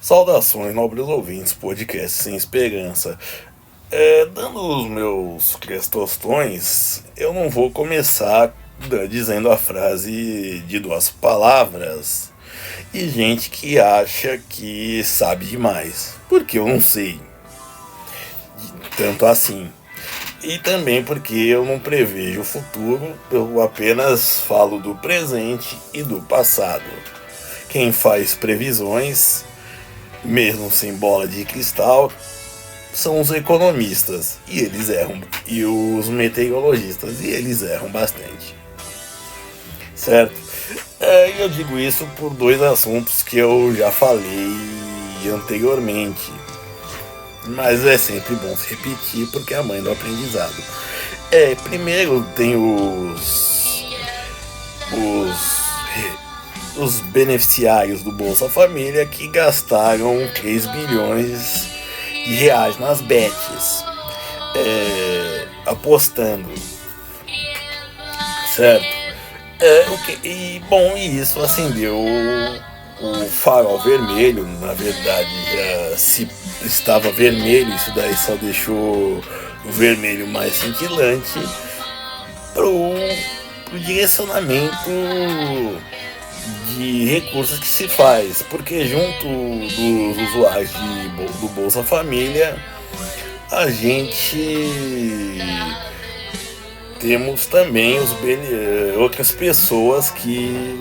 Saudações, nobres ouvintes, podcast Sem Esperança. Dando os meus tostões, eu não vou começar dizendo a frase de duas palavras e gente que acha que sabe demais, porque eu não sei tanto assim. E também porque eu não prevejo o futuro, eu apenas falo do presente e do passado. Quem faz previsões, mesmo sem bola de cristal, são os economistas, e eles erram, e os meteorologistas, e eles erram bastante, certo? Eu digo isso por dois assuntos que eu já falei anteriormente, mas é sempre bom se repetir porque é a mãe do aprendizado. Primeiro tem os beneficiários do Bolsa Família que gastaram 3 bilhões de reais nas bets, apostando, certo? E isso acendeu o farol vermelho. Na verdade, já se estava vermelho, isso daí só deixou o vermelho mais cintilante pro direcionamento de recursos que se faz, porque junto dos usuários do Bolsa Família, a gente temos também outras pessoas que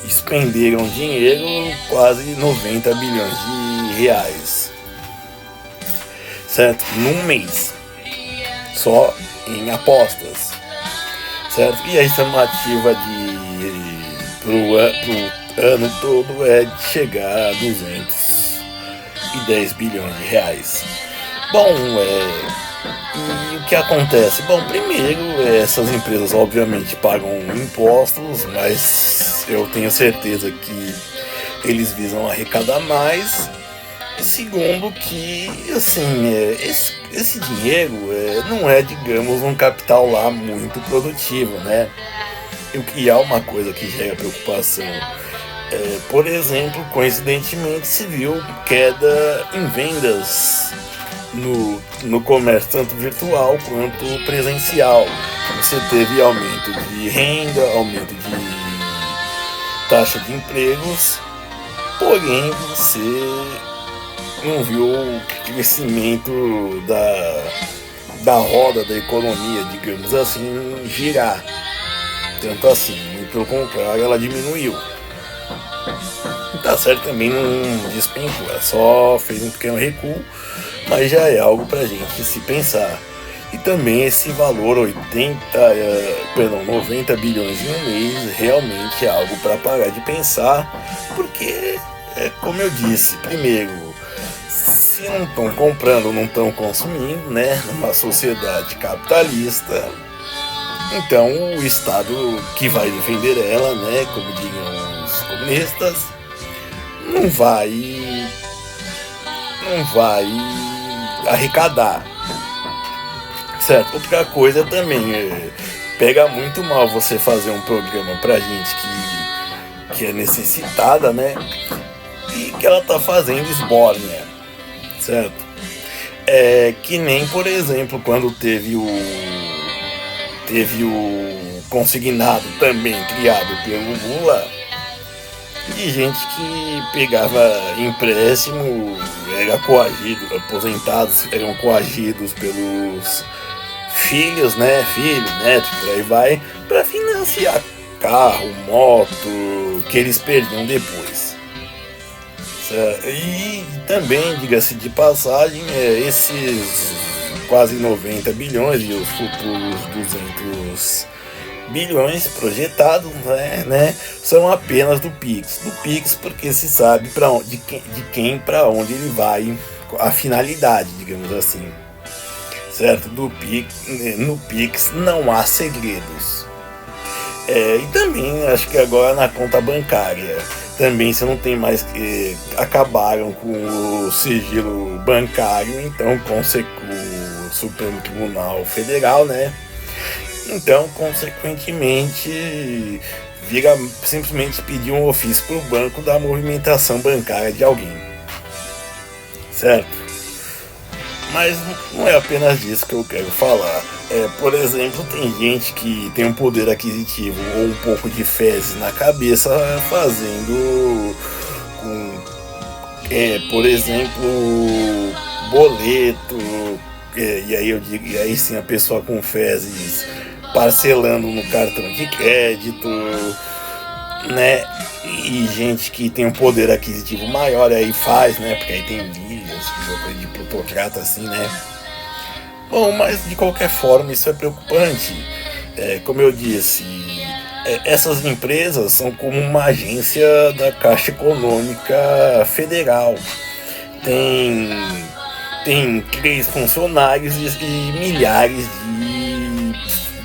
expenderam dinheiro, quase 90 bilhões de reais, certo? Num mês, só em apostas, certo? E a estimativa pro ano todo é de chegar a 210 bilhões de reais. Bom, e o que acontece? Bom, primeiro, essas empresas obviamente pagam impostos, mas eu tenho certeza que eles visam arrecadar mais. E segundo, que assim, esse dinheiro não é, digamos, um capital lá muito produtivo, né? E há uma coisa que gera preocupação. Por exemplo, coincidentemente se viu queda em vendas no comércio, tanto virtual quanto presencial. Você teve aumento de renda, aumento de taxa de empregos, porém você não viu o crescimento da roda da economia, digamos assim, girar. Tanto assim, muito pelo contrário, ela diminuiu. Tá certo, também não despencou, só fez um pequeno recuo, mas já é algo pra gente se pensar. E também esse valor 90 bilhões em um mês realmente é algo para parar de pensar, porque como eu disse, primeiro, se não estão comprando, não estão consumindo, né, numa sociedade capitalista, então o Estado que vai defender ela, né, como diriam os comunistas, não vai arrecadar, certo? Outra coisa também, pega muito mal você fazer um programa pra gente que é necessitada, né, e que ela tá fazendo esbórnia, certo? Que nem, por exemplo, quando teve o consignado também criado pelo Lula, de gente que pegava empréstimo, era coagido, aposentados eram coagidos pelos filhos, né, netos, por aí vai, para financiar carro, moto, que eles perdiam depois. E também, diga-se de passagem, esses quase 90 bilhões e os futuros 200 bilhões projetados, né, são apenas do Pix, porque se sabe de quem para onde ele vai, a finalidade, digamos assim, certo? No Pix não há segredos. E também acho que agora na conta bancária também você não tem mais que acabaram com o sigilo bancário, então com o Supremo Tribunal Federal, né? Então, consequentemente, vira simplesmente pedir um ofício para o banco da movimentação bancária de alguém, certo? Mas não é apenas disso que eu quero falar. Por exemplo, tem gente que tem um poder aquisitivo ou um pouco de fezes na cabeça fazendo por exemplo, boleto, e aí sim a pessoa com fezes parcelando no cartão de crédito, né? E gente que tem um poder aquisitivo maior aí faz, né? Porque aí tem vídeos, coisa de plutocrata assim, né? Bom, mas de qualquer forma isso é preocupante. Como eu disse, essas empresas são como uma agência da Caixa Econômica Federal. Tem 3 funcionários e milhares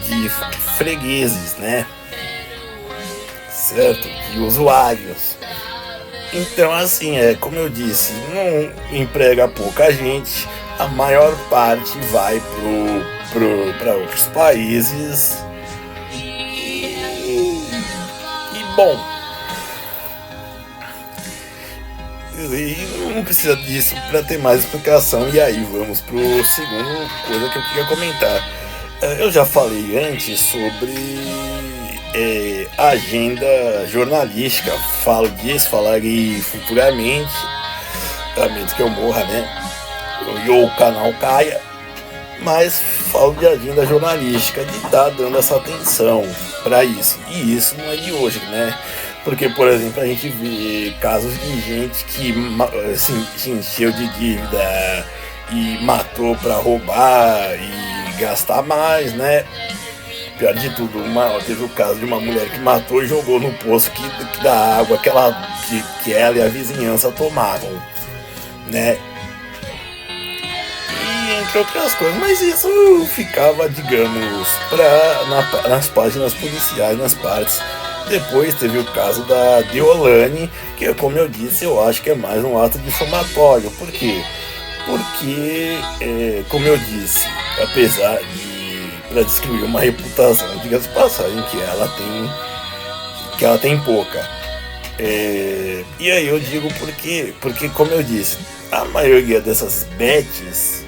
de fregueses, né? Certo? De usuários. Então, assim, como eu disse, não emprega pouca gente, a maior parte vai para outros países. E bom, e não precisa disso para ter mais explicação. E aí vamos pro segundo coisa que eu queria comentar. Eu já falei antes sobre agenda jornalística. Falo disso, falarei futuramente, a menos que eu morra, né? Ou o canal caia. Mas falo de agenda jornalística, de estar dando essa atenção para isso. E isso não é de hoje, né? Porque, por exemplo, a gente vê casos de gente que se encheu de dívida e matou para roubar e gastar mais, né? Pior de tudo, teve o caso de uma mulher que matou e jogou no poço da água que ela e a vizinhança tomavam, né? E entre outras coisas, mas isso ficava, digamos, nas páginas policiais, nas partes. Depois teve o caso da Deolane, que, como eu disse, eu acho que é mais um ato difamatório. Por quê? Porque, como eu disse, apesar de para destruir uma reputação, diga-se de passagem, que ela tem pouca. E aí eu digo porque, como eu disse, a maioria dessas bets,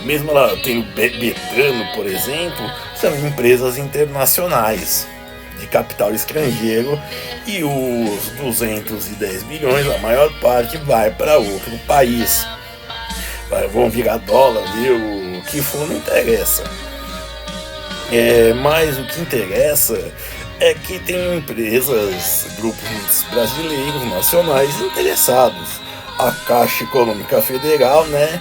mesmo ela tendo Betano, por exemplo, são empresas internacionais de capital estrangeiro, e os 210 bilhões, a maior parte vai para outro país. Vão virar dólar, o que for, não interessa. Mas o que interessa é que tem empresas, grupos brasileiros, nacionais interessados. A Caixa Econômica Federal, né,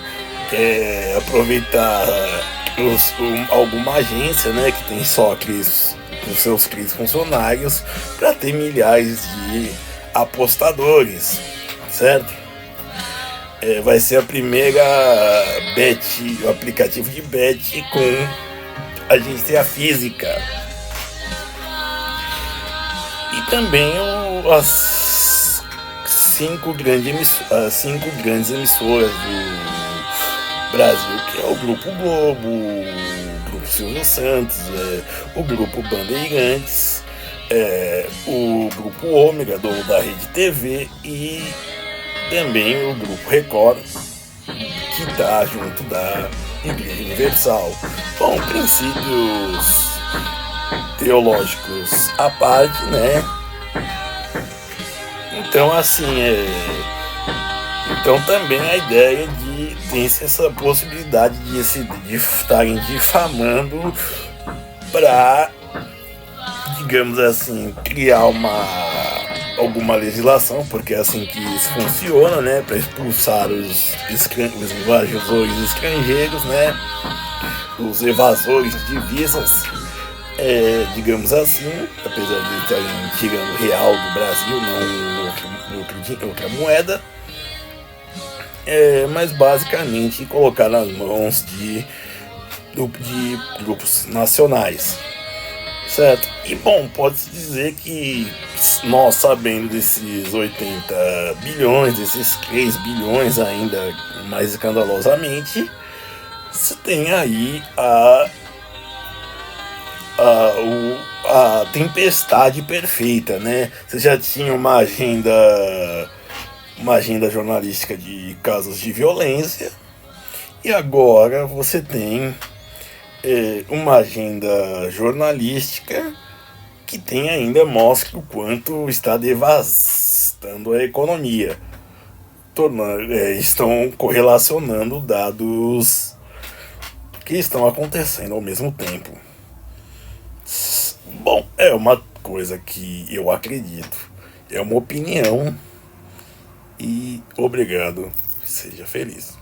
quer aproveitar alguma agência, né, que tem só os seus 3 funcionários para ter milhares de apostadores, certo? Vai ser a primeira bet, o aplicativo de bet com agência física. E também as 5 grandes emissoras do Brasil, que é o Grupo Globo, o Grupo Silvio Santos, o Grupo Bandeirantes, o Grupo Ômega, dono da Rede TV, e também o Grupo Record, que está junto da Igreja Universal. Bom, princípios teológicos à parte, né? Então, assim, então também a ideia de ter essa possibilidade de estarem difamando para, digamos assim, criar alguma legislação, porque é assim que isso funciona, né? Para expulsar os invasores estrangeiros, né? Os evasores de divisas, digamos assim, apesar de estarem tirando real do Brasil, não outra moeda, mas basicamente colocar nas mãos de grupos nacionais, certo? E bom, pode-se dizer que nós, sabendo desses 80 bilhões, desses 3 bilhões ainda mais escandalosamente, você tem aí a tempestade perfeita, né? Você já tinha uma agenda jornalística de casos de violência, e agora você tem uma agenda jornalística que tem ainda mostra o quanto está devastando a economia. Estão correlacionando dados que estão acontecendo ao mesmo tempo. Bom, é uma coisa que eu acredito, é uma opinião, e obrigado, seja feliz.